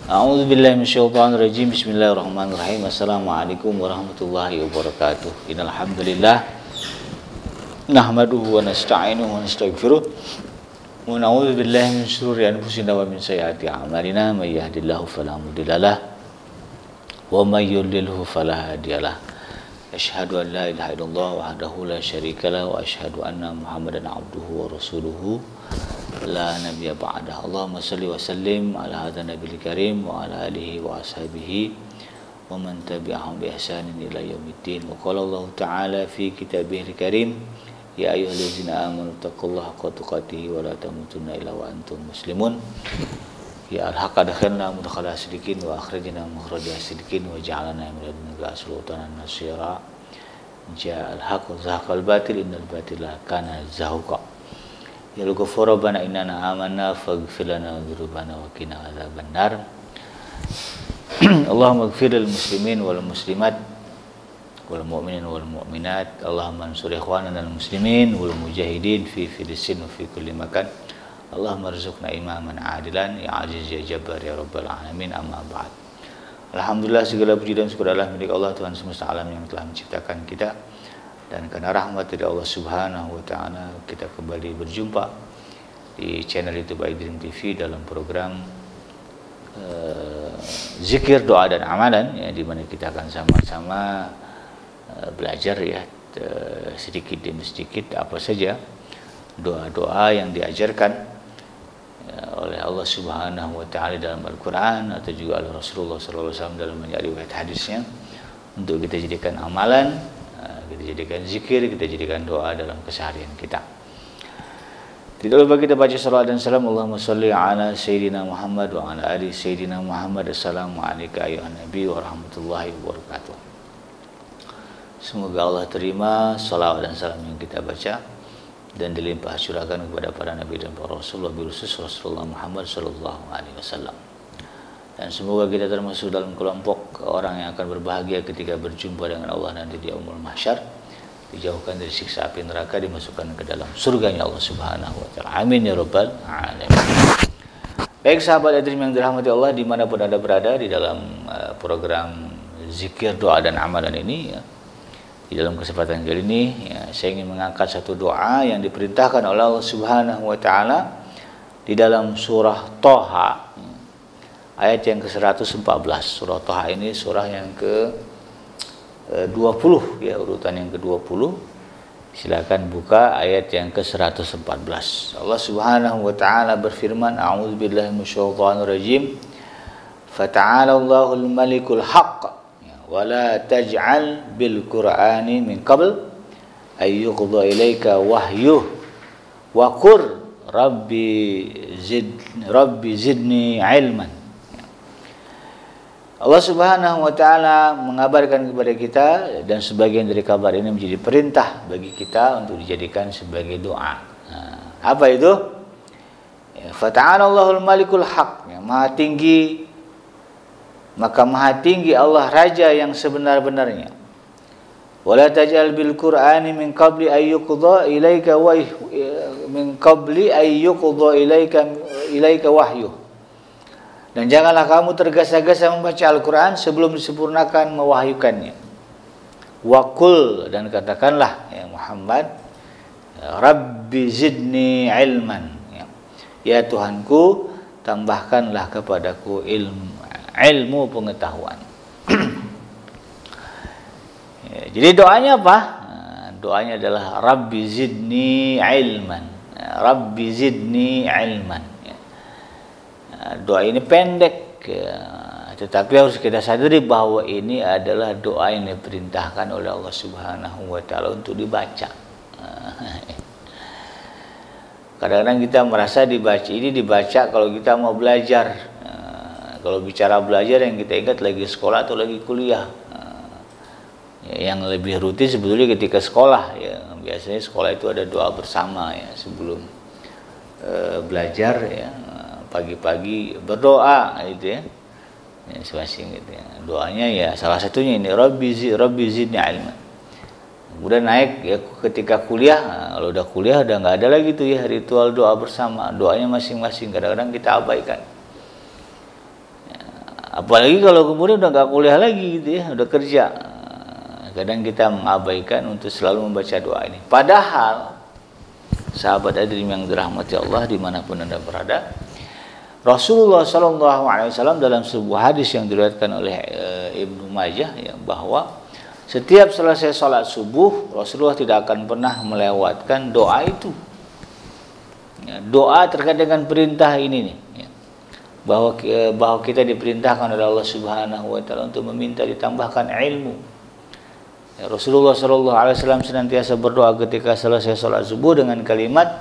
A'udzubillahi minasyaitonirrajim. Bismillahirrahmanirrahim. Assalamualaikum warahmatullahi wabarakatuh. Innal hamdalillah nahmaduhu wa nasta'inuhu wa nastaghfiruh wa na'udzu billahi min shururi anfusina wa min sayyiati a'malina. May yahdihillahu fala mudhillalah wa may yudlilhu fala hadiyalah. Asyhadu an la ilaha illallah wahdahu la syarikalah wa asyhadu anna Muhammadan abduhu wa rasuluhu la nabiyya ba'dah. Allahumma shalli wa sallim ala hadzal nabiyil karim wa ala alihi wa ashabihi wa man tabi'ahum bi ihsanin ila yaumiddin. Wa qala Allah ta'ala fi kitabihil karim, ya ayyuhallazina amanu taqullaha haqqa tuqatih wa la tamutunna illa wa antum muslimun. Ya al-haqqa dakhalna mudkhala sidiqin wa akhrijna mukhraja sidiqin wa ja'alna min ladunka sultanan nasira. Ja al-haqq wa zahaqal batil innal batila kana zahuqa. Ya al-ghafur rabbana innana amanna faghfir lana dzunubana wa qina adzabannar. Allahumma ighfir lil muslimin wal muslimat wal mu'minin wal mu'minat. Allahumma ansur ikhwanana al muslimin wal mujahidin fi Filistin wa fi kulli makan. Allahumma rzuqna imaman adilan ya aziz ya jabbar ya rabbal alamin. Amma ba'd. Alhamdulillah, segala puji dan syukur adalah milik Allah Tuhan semesta alam yang telah menciptakan kita, dan karena rahmat dari Allah Subhanahu wa taala kita kembali berjumpa di channel YouTube iDream TV dalam program zikir, doa dan amalan, ya, di mana kita akan sama-sama belajar, ya, sedikit demi sedikit apa saja doa-doa yang diajarkan oleh Allah Subhanahu wa taala dalam Al-Qur'an atau juga oleh Rasulullah sallallahu alaihi wasallam dalam banyak riwayat hadisnya, untuk kita jadikan amalan, kita jadikan zikir, kita jadikan doa dalam keseharian kita. Tidak lupa kita baca salawat dan salam. Allahumma shalli ala sayyidina Muhammad wa ala ali sayyidina Muhammad. Assalamualaikum ayuhan nabi wa rahmatullahi wabarakatuh. Semoga Allah terima salawat dan salam yang kita baca dan dilimpah curahkan kepada para nabi dan para rasul, wabil khusus Rasulullah Muhammad sallallahu alaihi wasallam. Dan semoga kita termasuk dalam kelompok orang yang akan berbahagia ketika berjumpa dengan Allah nanti di yaumul mahsyar, dijauhkan dari siksa api neraka, dimasukkan ke dalam surganya Allah Subhanahu wa taala. Amin ya rabbal alamin. Baik sahabat iDream yang dirahmati Allah dimanapun Anda berada, di dalam program zikir, doa dan amalan ini, ya, di dalam kesempatan kali ini, ya, saya ingin mengangkat satu doa yang diperintahkan oleh Allah Subhanahu wa taala di dalam surah Thaha, ayat yang ke-114. Surah Thaha ini surah yang ke-20, ya, urutan yang ke-20. Silakan buka ayat yang ke-114. Allah Subhanahu wa taala berfirman, a'udzubillahi minasyaitonirrajim. Fata'ala Allahul malikul haqq wa la taj'al bil qur'ani min qabl ay yuqda ilaika wahyuh wa qur rabbi zidni ilman. Allah Subhanahu wa taala mengabarkan kepada kita, dan sebagian dari kabar ini menjadi perintah bagi kita untuk dijadikan sebagai doa. Apa itu? Fata'ala Allahul malikul haq, yang maha tinggi, maka maha tinggi Allah Raja yang sebenar-benarnya. Wala taj'al bil Qur'ani min qabli ay yuqda ilaika wahyu. Dan janganlah kamu tergesa-gesa membaca Al-Qur'an sebelum disempurnakan mewahyukannya. Wa qul, dan katakanlah, ya Muhammad, Rabbi zidni ilman, ya Tuhanku, tambahkanlah kepadaku ilmu pengetahuan. Ya, jadi doanya apa? Doanya adalah Rabbi zidni ilman. Rabbi zidni ilman. Doa ini pendek, ya, tetapi harus kita sadari bahwa ini adalah doa yang diperintahkan oleh Allah Subhanahu wa taala untuk dibaca. Kadang-kadang kita merasa dibaca kalau kita mau belajar. Kalau bicara belajar, yang kita ingat lagi sekolah atau lagi kuliah. Yang lebih rutin sebetulnya ketika sekolah, ya. Biasanya sekolah itu ada doa bersama, ya, sebelum belajar, ya. Pagi-pagi berdoa, gitu, ya. Masing-masing, gitu, ya. Doanya, ya, salah satunya ini Rabbi zidni ilman. Kemudian naik, ya, ketika kuliah. Kalau udah kuliah udah nggak ada lagi tuh, ya, ritual doa bersama. Doanya masing-masing kadang-kadang kita abaikan. Apalagi kalau kemudian udah nggak kuliah lagi gitu ya, udah kerja. Kadang kita mengabaikan untuk selalu membaca doa ini. Padahal sahabat hadirin yang dirahmati Allah dimanapun Anda berada, Rasulullah SAW dalam sebuah hadis yang diriwayatkan oleh Ibnu Majah ya, bahwa setiap selesai sholat subuh Rasulullah tidak akan pernah melewatkan doa itu. Ya, doa terkait dengan perintah ini nih, ya, bahwa kita diperintahkan oleh Allah Subhanahu Wa Taala untuk meminta ditambahkan ilmu. Ya, Rasulullah SAW senantiasa berdoa ketika selesai sholat subuh dengan kalimat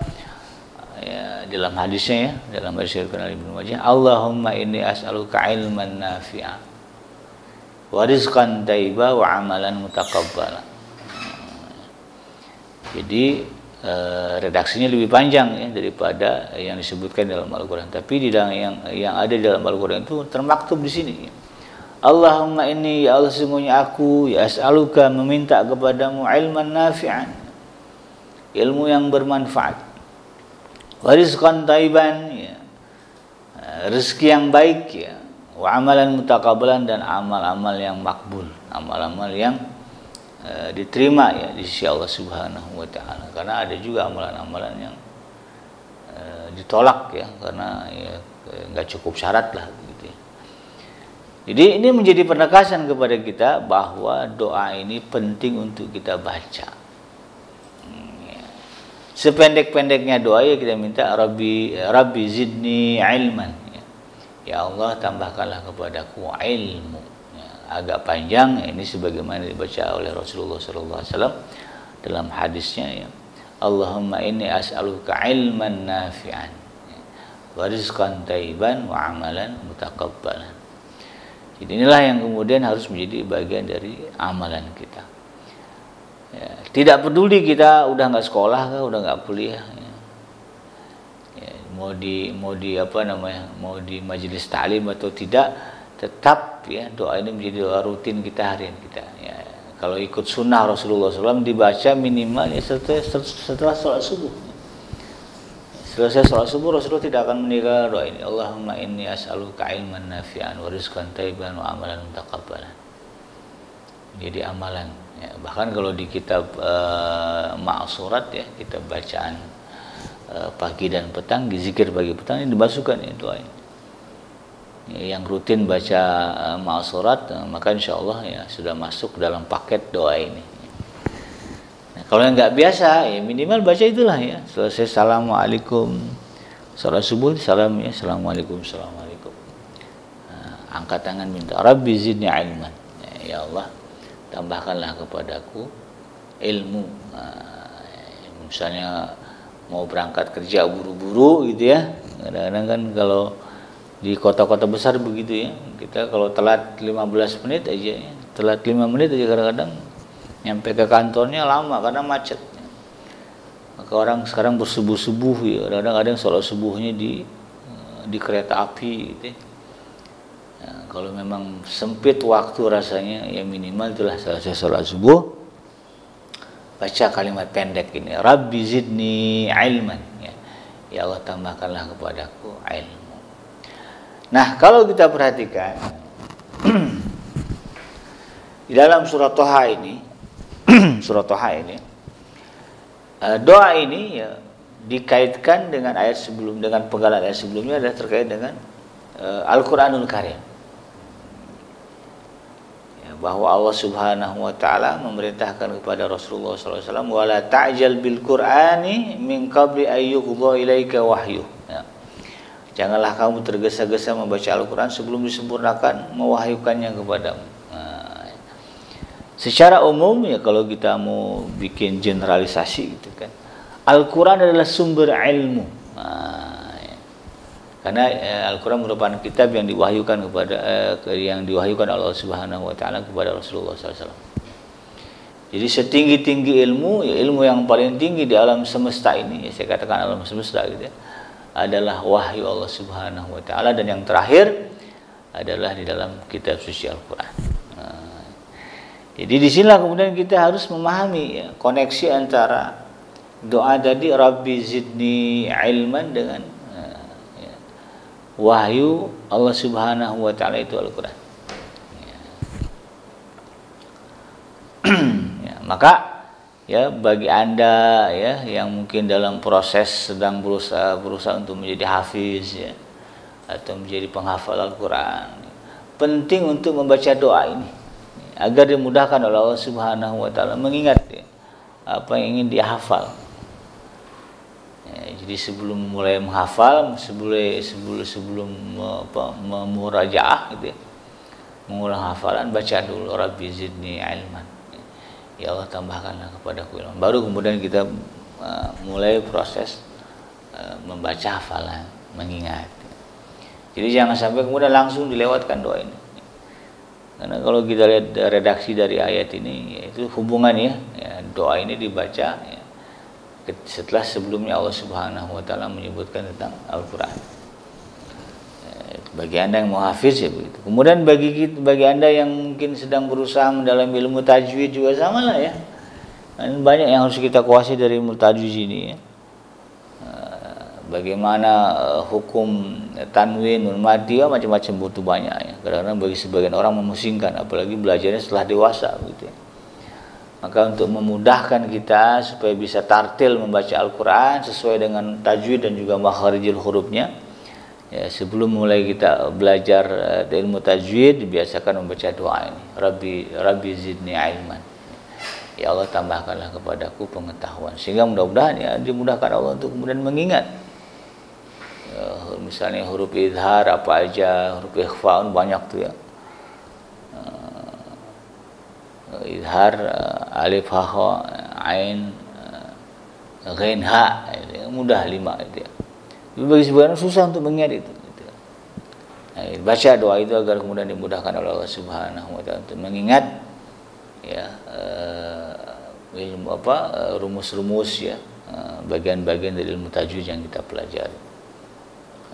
dalam hadisnya ya, dalam hadis dari Ibnu Majah, Allahumma inni as'aluka ilman nafi'a wa rizqan thayyiba wa amalan mutaqabbala. Jadi redaksinya lebih panjang ya daripada yang disebutkan dalam Al-Qur'an, tapi di dalam yang ada di dalam Al-Qur'an itu termaktub di sini. Allahumma inni, ya Allah sesungguhnya aku ya as'aluka meminta kepadamu ilman nafi'an, ilmu yang bermanfaat, wa rizqan thayyiban, ya, rezeki yang baik ya, wa amalan mutaqabbalan, dan amal-amal yang makbul, amal-amal yang diterima ya di sisi Allah Subhanahu Wa Taala. Karena ada juga amalan-amalan yang ditolak ya, karena ya nggak cukup syarat lah gitu ya. Jadi ini menjadi penekasan kepada kita bahwa doa ini penting untuk kita baca. Sependek-pendeknya doa ya kita minta Rabbi zidni ilman. Ya Allah tambahkanlah kepadaku ilmu. Ya, agak panjang ya, ini sebagaimana dibaca oleh Rasulullah SAW dalam hadisnya ya. Allahumma inni as'aluka ilman nafi'an wa rizqan thayyiban wa amalan mutaqabbalan. Jadi inilah yang kemudian harus menjadi bagian dari amalan kita. Ya, tidak peduli kita udah nggak sekolah kah, udah nggak kuliah ya. Ya, mau di apa namanya, mau di majelis ta'lim atau tidak, tetap ya doa ini menjadi doa rutin kita harian kita ya. Kalau ikut sunnah Rasulullah SAW dibaca minimal ya setelah sholat subuh. Selesai sholat subuh Rasulullah tidak akan meninggalkan doa ini, Allahumma inni as'aluka ilman nafi'an wa rizqan thayyiban wa amalan mutaqabbalan. Jadi amalan ya, bahkan kalau di kitab ma'surat ya, kitab bacaan pagi dan petang, di zikir pagi petang ini dimasukkan ya doa ini. Ya, yang rutin baca ma'surat maka insyaallah ya sudah masuk dalam paket doa ini. Nah, kalau yang nggak biasa ya minimal baca itulah ya. Selesai assalamualaikum, salat subuh salam ya, assalamualaikum, assalamualaikum. Nah, angkat tangan minta Rabbi zidni ilman. Ya Allah tambahkanlah kepadaku ilmu. Misalnya mau berangkat kerja buru-buru gitu ya, kadang-kadang kan kalau di kota-kota besar begitu ya, kita kalau telat 15 menit aja ya, telat 5 menit aja kadang-kadang nyampe ke kantornya lama karena macet. Maka orang sekarang bersubuh-subuh ya, kadang-kadang ada yang sholat subuhnya di kereta api gitu ya. Nah, kalau memang sempit waktu rasanya ya minimal itulah selesai sholat subuh baca kalimat pendek ini, Rabbi zidni ilman ya. Ya Allah tambahkanlah kepadaku ilmu. Nah, kalau kita perhatikan di dalam surat Thaha ini surat Thaha ini doa ini ya dikaitkan dengan ayat sebelum, dengan penggalan ayat sebelumnya adalah terkait dengan Al-Qur'anul Karim. Bahwa Allah Subhanahu Wa Taala memerintahkan kepada Rasulullah SAW, wala ta'jal bil Qur'ani min qabli ayyuqdha ilaika wahyu. Ya. Janganlah kamu tergesa-gesa membaca Al-Quran sebelum disempurnakan mewahyukannya kepadamu. Nah, secara umum ya kalau kita mau bikin generalisasi gitu kan, Al-Quran adalah sumber ilmu. Nah, ya. Karena Al-Quran merupakan kitab yang diwahyukan kepada yang diwahyukan Allah Subhanahu Wa Taala kepada Rasulullah SAW. Jadi setinggi-tinggi ilmu, ya ilmu yang paling tinggi di alam semesta ini, ya saya katakan alam semesta gitu ya, adalah wahyu Allah Subhanahu Wa Taala, dan yang terakhir adalah di dalam kitab suci Al-Quran. Nah, jadi disinilah kemudian kita harus memahami ya, koneksi antara doa tadi Rabbi zidni ilman dengan wahyu Allah Subhanahu wa taala itu Al-Qur'an. Ya, maka ya bagi Anda ya yang mungkin dalam proses sedang berusaha untuk menjadi hafiz ya atau menjadi penghafal Al-Qur'an, penting untuk membaca doa ini agar dimudahkan oleh Allah Subhanahu wa taala mengingat ya, apa yang ingin dihafal. Ya, jadi sebelum mulai menghafal, sebelum memurajaah gitu ya, mengulang hafalan, baca dulu Rabbi zidni ilman. Ya Allah tambahkanlah kepadaku ilmu. Baru kemudian kita mulai proses membaca hafalan, mengingat. Jadi jangan sampai kemudian langsung dilewatkan doa ini. Karena kalau kita lihat redaksi dari ayat ini, yaitu hubungannya ya, doa ini dibaca ya, setelah sebelumnya Allah Subhanahu wa taala menyebutkan tentang Al-Qur'an. Bagi Anda yang mau hafiz ya begitu. Kemudian bagi Anda yang mungkin sedang berusaha mendalami ilmu tajwid juga sama lah ya. Dan banyak yang harus kita kuasai dari ilmu tajwid ini ya. Bagaimana hukum tanwin, nun mati ya, macam-macam butuh banyak ya. Kadang-kadang bagi sebagian orang memusingkan, apalagi belajarnya setelah dewasa gitu ya. Maka untuk memudahkan kita supaya bisa tartil membaca Al-Qur'an sesuai dengan tajwid dan juga makharijul hurufnya, ya, sebelum mulai kita belajar ilmu tajwid dibiasakan membaca doa ini, Rabbi zidni ilman. Ya Allah tambahkanlah kepadaku pengetahuan, sehingga mudah-mudahan ya dimudahkan Allah untuk kemudian mengingat. Ya, misalnya huruf idhar apa aja, huruf ikhfa banyak tuh ya. Idhar alif ha kha ain ghain ha, mudah 5 itu ya. Bagi sebagian susah untuk mengingat itu. Nah, baca doa itu agar kemudian dimudahkan oleh Allah Subhanahu wa taala untuk mengingat ya ilmu rumus-rumus ya, bagian-bagian dari ilmu tajwid yang kita pelajari.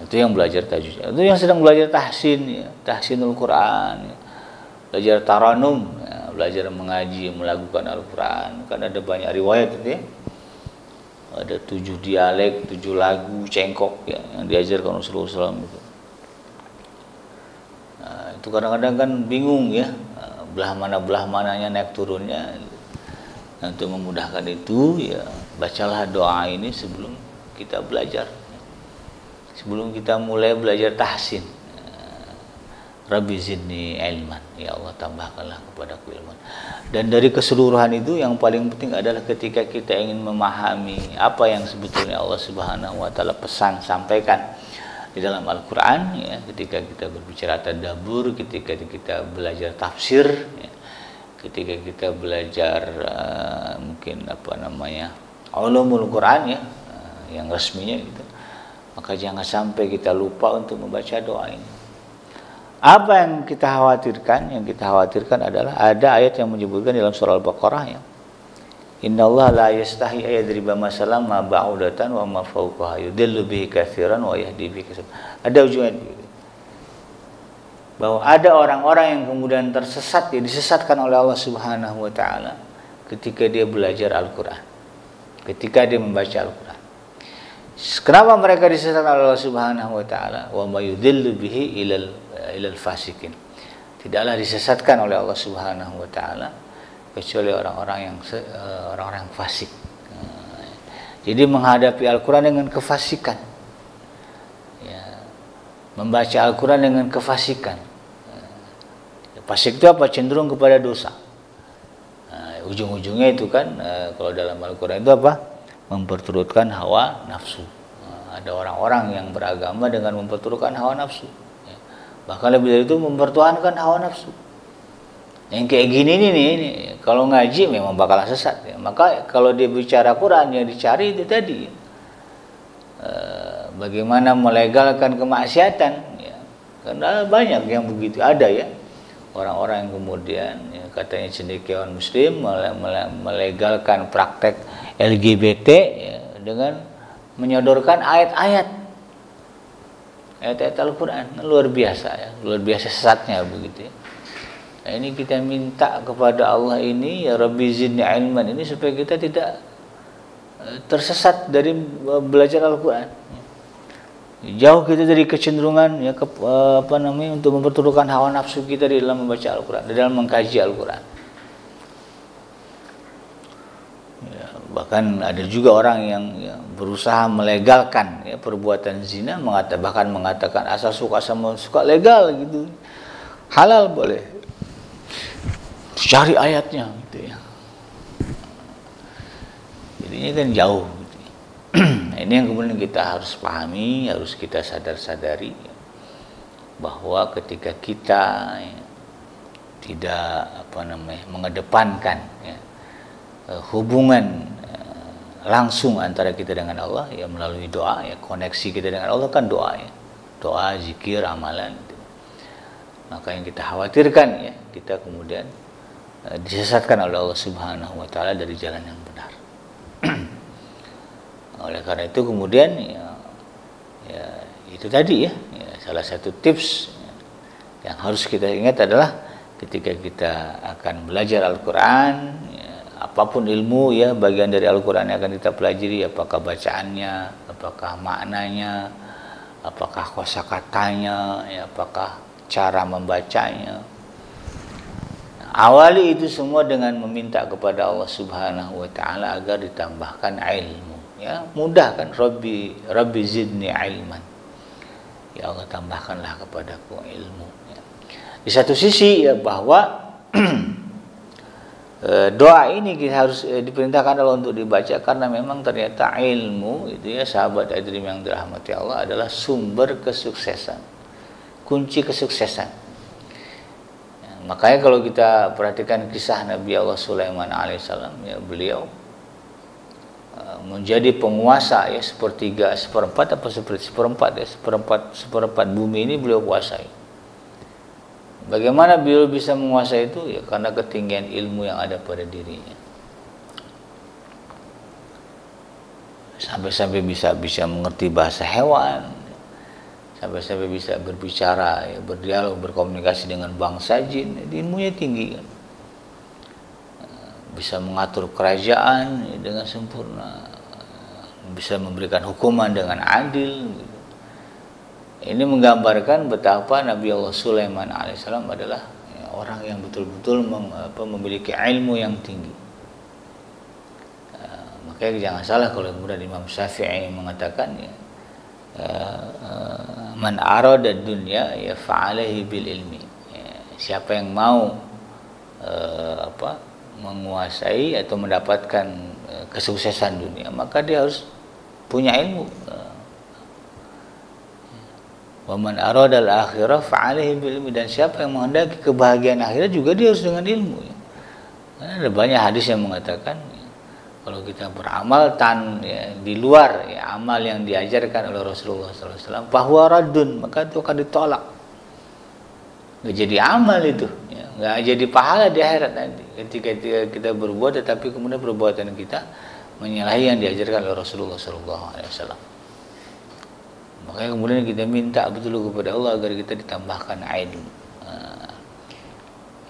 Itu yang belajar tajwid. Itu yang sedang belajar tahsin ya, tahsinul Quran ya. Belajar taranum ya, belajar mengaji, melakukan Al-Qur'an. Kan ada banyak riwayat itu ya. Ada 7 dialek, 7 lagu cengkok ya, yang diajarkan Rasulullah SAW itu. Nah, itu kadang-kadang kan bingung ya, belah mananya naik turunnya. Nah, untuk memudahkan itu ya bacalah doa ini sebelum kita belajar, sebelum kita mulai belajar tahsin. Rabbi zidni ilman, ya Allah tambahkanlah kepadaku ilmu. Dan dari keseluruhan itu yang paling penting adalah ketika kita ingin memahami apa yang sebetulnya Allah Subhanahu wa taala pesan sampaikan di dalam Al-Qur'an ya, ketika kita berbicara tadabbur, ketika kita belajar tafsir ya, ketika kita belajar mungkin ulumul Qur'an ya, yang resminya gitu. Maka jangan sampai kita lupa untuk membaca doa ini. Apa yang kita khawatirkan? Yang kita khawatirkan adalah ada ayat yang menyebutkan dalam surah Al-Baqarah ya. Innallaha la yastahi ayadriba masalan ma ba'udatan wa ma fawqaha yudillu bihi katsiran wa yahdi bihi katsiran. Ada ujungnya bahwa ada orang-orang yang kemudian tersesat, ya, disesatkan oleh Allah Subhanahu wa taala ketika dia belajar Al-Qur'an. Ketika dia membaca Al-Qur'an. Kenapa mereka disesatkan oleh Allah Subhanahu wa taala? Wa ma yudillu bihi ilal fasikin. Tidaklah disesatkan oleh Allah Subhanahu wa taala kecuali orang-orang yang fasik. Jadi menghadapi Al-Qur'an dengan kefasikan. Ya, membaca Al-Qur'an dengan kefasikan. Fasik itu apa? Cenderung kepada dosa. Ujung-ujungnya itu kan kalau dalam Al-Qur'an itu apa? Memperturutkan hawa nafsu. Ada orang-orang yang beragama dengan memperturutkan hawa nafsu. Bahkan lebih dari itu mempertuhankan hawa nafsu. Yang kayak gini nih, kalau ngaji memang bakalan sesat ya. Maka kalau dia bicara Quran yang dicari itu tadi bagaimana melegalkan kemaksiatan ya. Karena banyak yang begitu ada ya. Orang-orang yang kemudian ya, katanya cendekiawan muslim melegalkan praktek LGBT ya, dengan menyodorkan ayat-ayat Al-Quran. Luar biasa ya, luar biasa sesatnya begitu ya. Nah, ini kita minta kepada Allah ini ya Rabbi zidni ilman ini supaya kita tidak tersesat dari belajar Al-Quran. Jauh kita dari kecenderungan ya untuk memperturutkan hawa nafsu kita di dalam membaca Al-Quran, di dalam mengkaji Al-Quran. Ya, bahkan ada juga orang yang berusaha melegalkan ya, perbuatan zina, bahkan mengatakan asal suka sama suka legal gitu, halal boleh, cari ayatnya gitu ya. Jadinya kan jauh. Nah, ini yang kemudian kita harus pahami, harus kita sadari bahwa ketika kita tidak mengedepankan ya, hubungan langsung antara kita dengan Allah ya melalui doa ya, koneksi kita dengan Allah kan doa ya, doa, zikir, amalan gitu. Maka yang kita khawatirkan ya, kita kemudian disesatkan oleh Allah Subhanahu wa taala dari jalan yang benar. Oleh karena itu kemudian ya itu tadi ya, salah satu tips yang harus kita ingat adalah ketika kita akan belajar Al-Quran ya, apapun ilmu ya, bagian dari Al-Quran yang akan kita pelajari, apakah bacaannya, apakah maknanya, apakah kosakatanya ya, apakah cara membacanya. Awali itu semua dengan meminta kepada Allah Subhanahu wa taala agar ditambahkan ilmu. Ya, mudah kan, Rabbi zidni ilman. Ya Allah, tambahkanlah kepadaku ilmu. Ya. Di satu sisi ya bahwa doa ini kita harus diperintahkan Allah untuk dibaca karena memang ternyata ilmu itu ya, sahabat Adrim yang dirahmati Allah, adalah sumber kesuksesan, kunci kesuksesan. Ya, makanya kalau kita perhatikan kisah Nabi Allah Sulaiman alaihissalam ya, beliau menjadi penguasa ya, seperempat bumi ini beliau kuasai. Bagaimana beliau bisa menguasai itu ya, karena ketinggian ilmu yang ada pada dirinya, sampai-sampai bisa mengerti bahasa hewan, sampai-sampai bisa berbicara ya, berdialog, berkomunikasi dengan bangsa jin. Ilmunya tinggi kan, bisa mengatur kerajaan ya, dengan sempurna, bisa memberikan hukuman dengan adil. Ini menggambarkan betapa Nabi Allah Sulaiman alaihissalam adalah ya, orang yang betul-betul memiliki ilmu yang tinggi. Makanya jangan salah kalau kemudian Imam Syafi'i mengatakan ya, man arada dunya ya fa'alaihi bil ilmi. Ya, siapa yang mau menguasai atau mendapatkan kesuksesan dunia, maka dia harus punya ilmu. Wa man arada al-akhirah fa'alaihi bil ilmi, dan siapa yang menghendaki kebahagiaan akhirat juga dia harus dengan ilmu ya. Karena ada banyak hadis yang mengatakan ya, kalau kita beramal di luar ya, amal yang diajarkan oleh Rasulullah SAW, bahwa radun, maka itu akan ditolak. Nggak jadi amal itu ya, nggak jadi pahala di akhirat nanti ketika kita berbuat tetapi kemudian perbuatan kita menyalahi yang diajarkan oleh Rasulullah SAW. Makanya kemudian kita minta betul kepada Allah agar kita ditambahkan ilmu.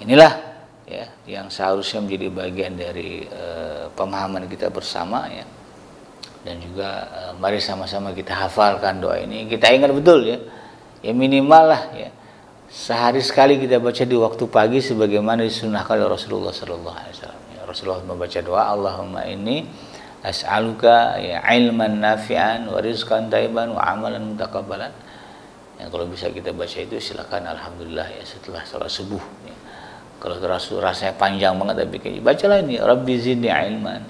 Inilah ya yang seharusnya menjadi bagian dari pemahaman kita bersama ya. Dan juga mari sama-sama kita hafalkan doa ini. Kita ingat betul ya. Ya minimal lah ya, sehari sekali kita baca di waktu pagi sebagaimana disunnahkan oleh Rasulullah SAW. Ya, Rasulullah membaca doa, Allahumma inni as'aluka ya ilman nafi'an wa rizqan thayyiban wa amalan mutakabbalan. Ya, kalau bisa kita baca itu silakan, alhamdulillah ya, setelah salat subuh ya. Kalau rasanya panjang banget tapi bacalah ini, Rabbi zidni ilman.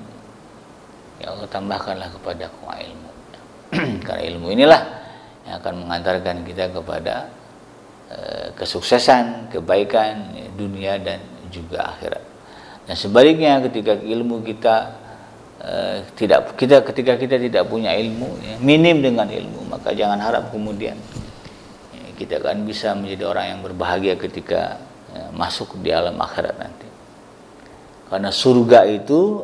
Ya Allah, tambahkanlah kepadaku ilmu. Karena ilmu inilah yang akan mengantarkan kita kepada kesuksesan, kebaikan ya, dunia dan juga akhirat. Dan sebaliknya ketika ilmu kita ketika kita tidak punya ilmu ya, minim dengan ilmu, maka jangan harap kemudian ya, kita akan bisa menjadi orang yang berbahagia ketika ya, masuk di alam akhirat nanti. Karena surga itu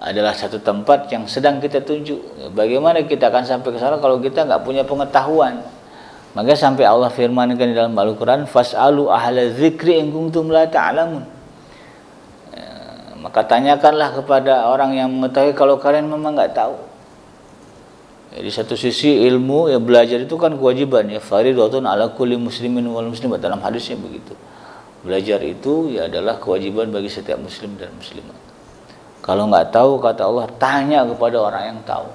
adalah satu tempat yang sedang kita tuju. Bagaimana kita akan sampai ke sana kalau kita nggak punya pengetahuan? Maka sampai Allah firmankan di dalam Al-Quran, fas'alu ahla dzikri in kuntum la ta'lamun. Maka tanyakanlah kepada orang yang mengetahui kalau kalian memang nggak tahu. Di satu sisi ilmu ya, belajar itu kan kewajiban ya, fardhatun ala kulli muslimin wal muslimat, dalam hadisnya begitu. Belajar itu ya adalah kewajiban bagi setiap muslim dan muslimat. Kalau nggak tahu, kata Allah, tanya kepada orang yang tahu.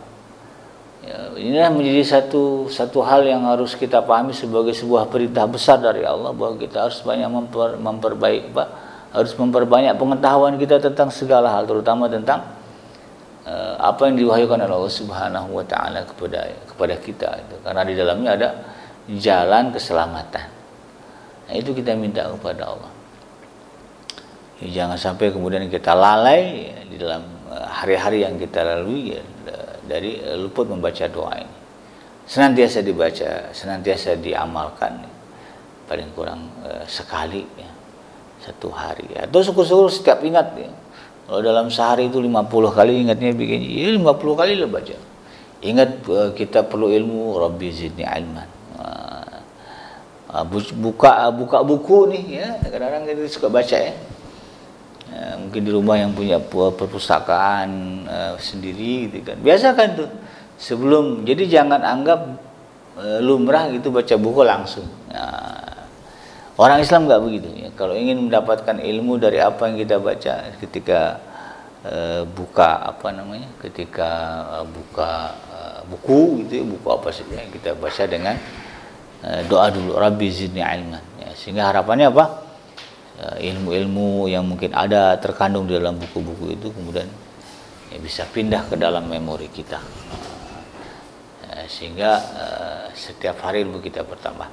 Ya, inilah menjadi satu hal yang harus kita pahami sebagai sebuah perintah besar dari Allah, bahwa kita harus banyak harus memperbanyak pengetahuan kita tentang segala hal, terutama tentang apa yang diwahyukan oleh Allah Subhanahu wa taala kepada kita itu. Karena di dalamnya ada jalan keselamatan. Nah, itu kita minta kepada Allah. Ya, jangan sampai kemudian kita lalai ya, di dalam hari-hari yang kita lalui ya, dari luput membaca doa ini. Senantiasa dibaca, senantiasa diamalkan, paling kurang sekali ya, satu hari, atau syukur-syukur setiap ingat ya. Kalau dalam sehari itu 50 kali ingatnya bikin, ya 50 kali lah baca. Ingat kita perlu ilmu, Rabbi zidni ilman. Buka buku nih ya, kadang-kadang kita suka baca ya. Mungkin di rumah yang punya perpustakaan sendiri gitu kan. Biasakan tuh sebelum, jadi jangan anggap lumrah gitu baca buku langsung. Orang Islam nggak begitu ya. Kalau ingin mendapatkan ilmu dari apa yang kita baca, ketika buka buku gitu ya, buku apa saja yang kita baca dengan doa dulu, Rabbi zidni ilman ya, sehingga harapannya apa? Ilmu-ilmu yang mungkin ada terkandung di dalam buku-buku itu kemudian ya, bisa pindah ke dalam memori kita, sehingga setiap hari ilmu kita bertambah.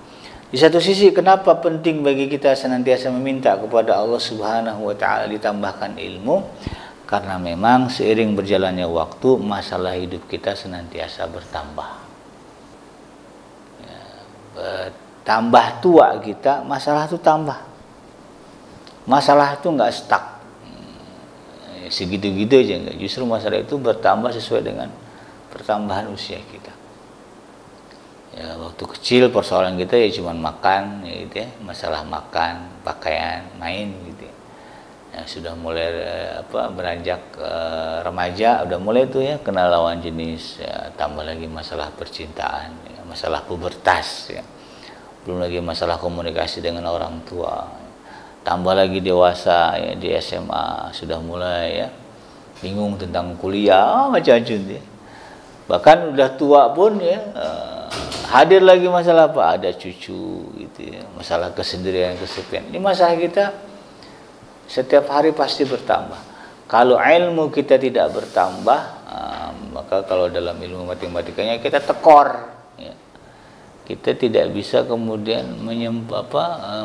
Di satu sisi, kenapa penting bagi kita senantiasa meminta kepada Allah Subhanahu wa taala ditambahkan ilmu? Karena memang seiring berjalannya waktu, masalah hidup kita senantiasa bertambah. Ya, tambah tua kita, masalah itu tambah. Masalah itu nggak stuck, segitu-gitu aja enggak. Justru masalah itu bertambah sesuai dengan pertambahan usia kita. Ya, waktu kecil persoalan kita ya cuma makan ya gitu ya, masalah makan, pakaian, main gitu ya. Ya, sudah mulai beranjak remaja, udah mulai tuh ya kenal lawan jenis ya, tambah lagi masalah percintaan ya, masalah pubertas ya, belum lagi masalah komunikasi dengan orang tua ya. Tambah lagi dewasa ya, di SMA sudah mulai ya bingung tentang kuliah macam-macam ya. Bahkan udah tua pun ya hadir lagi masalah apa? Ada cucu gitu ya, masalah kesendirian, kesepian. Ini masalah kita setiap hari pasti bertambah. Kalau ilmu kita tidak bertambah, maka kalau dalam ilmu matematikanya kita tekor ya. Kita tidak bisa kemudian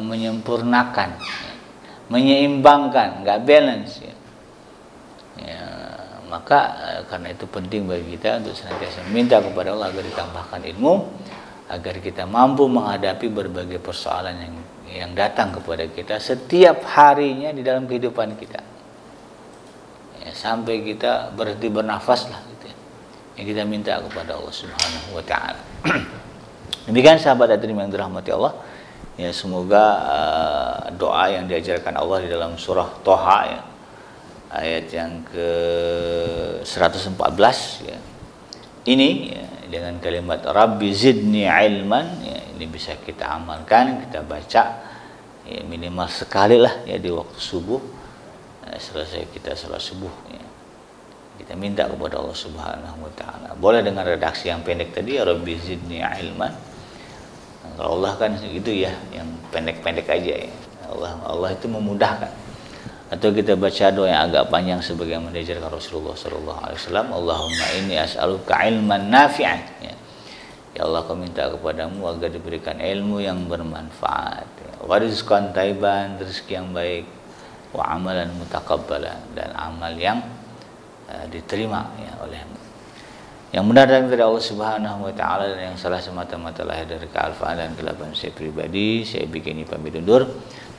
menyempurnakan ya, menyeimbangkan, nggak balance ya. Ya, maka karena itu penting bagi kita untuk senantiasa minta kepada Allah agar ditambahkan ilmu, agar kita mampu menghadapi berbagai persoalan yang datang kepada kita setiap harinya di dalam kehidupan kita ya, sampai kita berhenti bernafas lah gitu ya, yang kita minta kepada Allah Subhanahu wa taala. Demikian sahabat hadirin yang dirahmati Allah ya, semoga doa yang diajarkan Allah di dalam surah Toha ya, ayat yang ke 114 ya, ini ya, dengan kalimat Rabbi zidni ilman ya, ini bisa kita amalkan, kita baca ya, minimal sekali lah ya di waktu subuh ya, selesai kita salat subuh ya. Kita minta kepada Allah Subhanahu wa taala. Boleh dengan redaksi yang pendek tadi ya, Rabbi zidni ilman. Nah, kalau Allah kan gitu ya, yang pendek-pendek aja ya. Allah itu memudahkan. Atau kita baca doa yang agak panjang sebagaimana diajarkan Rasulullah SAW, Allahumma inni as'aluka ilman nafi'an ya. Ya Allah, kau minta kepadamu agar diberikan ilmu yang bermanfaat ya. Wa rizqan thayyiban, rezeki yang baik, wa amalan mutakabbalan, dan amal yang diterima ya olehmu. Yang benar dari Allah Subhanahu wa taala, dan yang salah semata-mata lahir dari kealfaan dan kegelapan saya pribadi. Saya bikin pamit undur.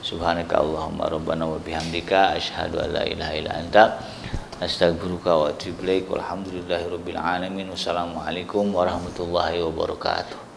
Subhanaka Allahumma rabbana wa bihamdika asyhadu an la ilaha illa anta astaghfiruka wa atubu ilaik. Walhamdulillahirabbil alamin. Wassalamualaikum warahmatullahi wabarakatuh.